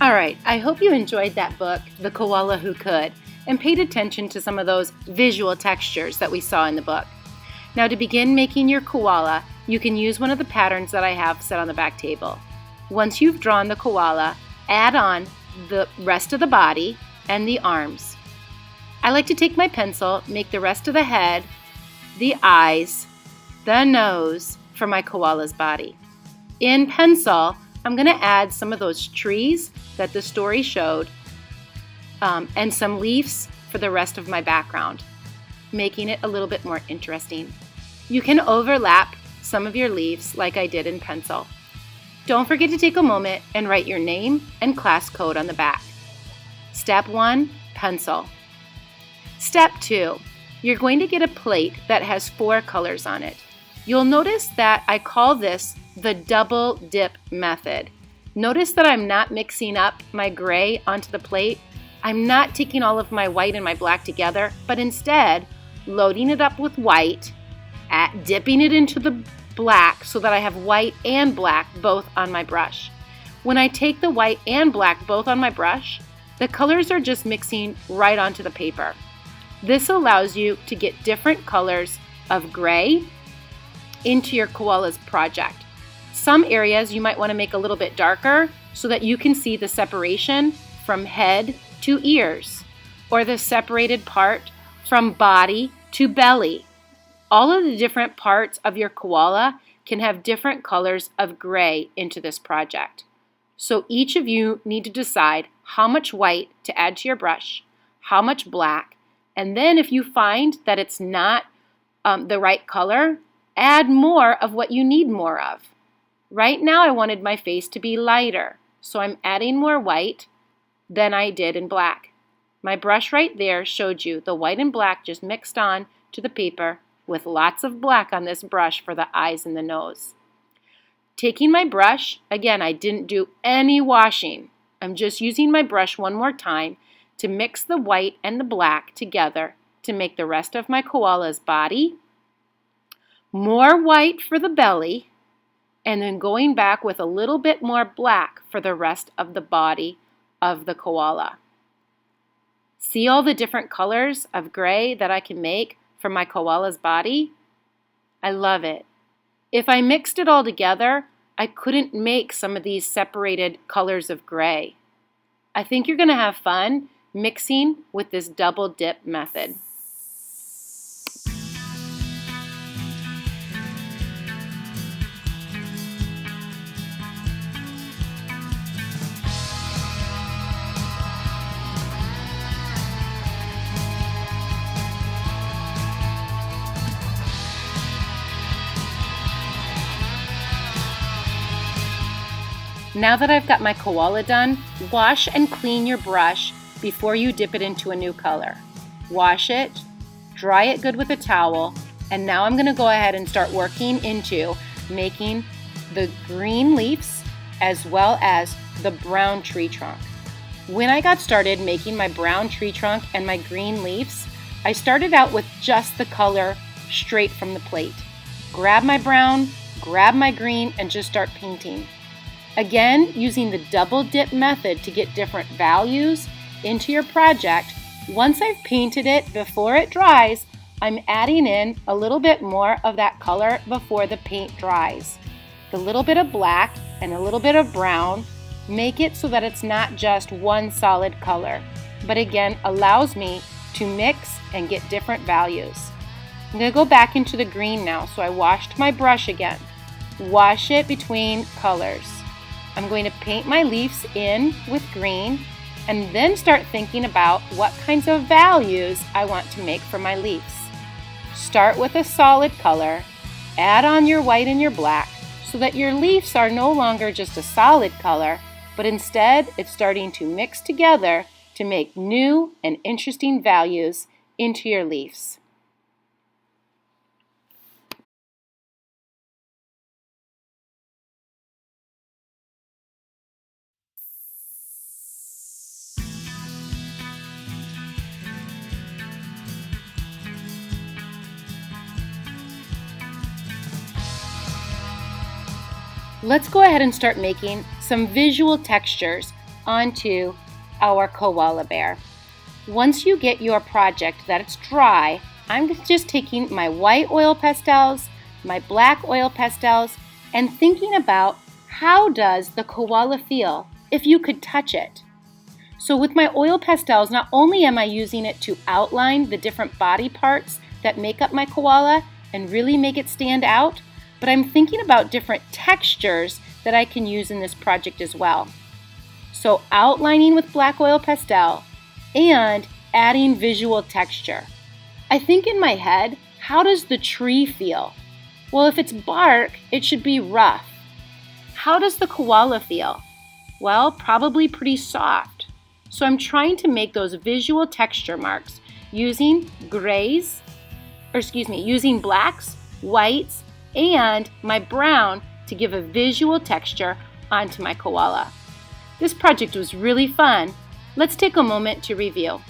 All right, I hope you enjoyed that book, The Koala Who Could, and paid attention to some of those visual textures that we saw in the book. Now, to begin making your koala, you can use one of the patterns that I have set on the back table. Once you've drawn the koala, add on the rest of the body and the arms. I like to take my pencil, make the rest of the head, the eyes, the nose for my koala's body. In pencil, I'm going to add some of those trees that the story showed and some leaves for the rest of my background, making it a little bit more interesting. You can overlap some of your leaves like I did in pencil. Don't forget to take a moment and write your name and class code on the back. Step 1, pencil. Step 2, you're going to get a plate that has 4 colors on it. You'll notice that I call this the double dip method. Notice that I'm not mixing up my gray onto the plate. I'm not taking all of my white and my black together, but instead loading it up with white, dipping it into the black so that I have white and black both on my brush. When I take the white and black both on my brush, the colors are just mixing right onto the paper. This allows you to get different colors of gray into your koala's project. Some areas you might want to make a little bit darker so that you can see the separation from head to ears, or the separated part from body to belly. All of the different parts of your koala can have different colors of gray into this project. So each of you need to decide how much white to add to your brush, how much black, and then if you find that it's not the right color, add more of what you need more of. Right now I wanted my face to be lighter, so I'm adding more white than I did in black. My brush right there showed you the white and black just mixed on to the paper with lots of black on this brush for the eyes and the nose. Taking my brush, again, I didn't do any washing. I'm just using my brush one more time to mix the white and the black together to make the rest of my koala's body, more white for the belly, and then going back with a little bit more black for the rest of the body of the koala. See all the different colors of gray that I can make for my koala's body? I love it. If I mixed it all together, I couldn't make some of these separated colors of gray. I think you're going to have fun mixing with this double dip method. Now that I've got my koala done, wash and clean your brush before you dip it into a new color. Wash it, dry it good with a towel, and now I'm going to go ahead and start working into making the green leaves as well as the brown tree trunk. When I got started making my brown tree trunk and my green leaves, I started out with just the color straight from the plate. Grab my brown, grab my green, and just start painting. Again, using the double dip method to get different values into your project. Once I've painted it before it dries, I'm adding in a little bit more of that color before the paint dries. The little bit of black and a little bit of brown make it so that it's not just one solid color, but again allows me to mix and get different values. I'm going to go back into the green now, so I washed my brush again. Wash it between colors. I'm going to paint my leaves in with green and then start thinking about what kinds of values I want to make for my leaves. Start with a solid color, add on your white and your black so that your leaves are no longer just a solid color, but instead it's starting to mix together to make new and interesting values into your leaves. Let's go ahead and start making some visual textures onto our koala bear. Once you get your project that it's dry, I'm just taking my white oil pastels, my black oil pastels, and thinking about how does the koala feel if you could touch it. So with my oil pastels, not only am I using it to outline the different body parts that make up my koala and really make it stand out, but I'm thinking about different textures that I can use in this project as well. So outlining with black oil pastel and adding visual texture. I think in my head, how does the tree feel? Well, if it's bark, it should be rough. How does the koala feel? Well, probably pretty soft. So I'm trying to make those visual texture marks using using blacks, whites, and my brown to give a visual texture onto my koala. This project was really fun. Let's take a moment to review.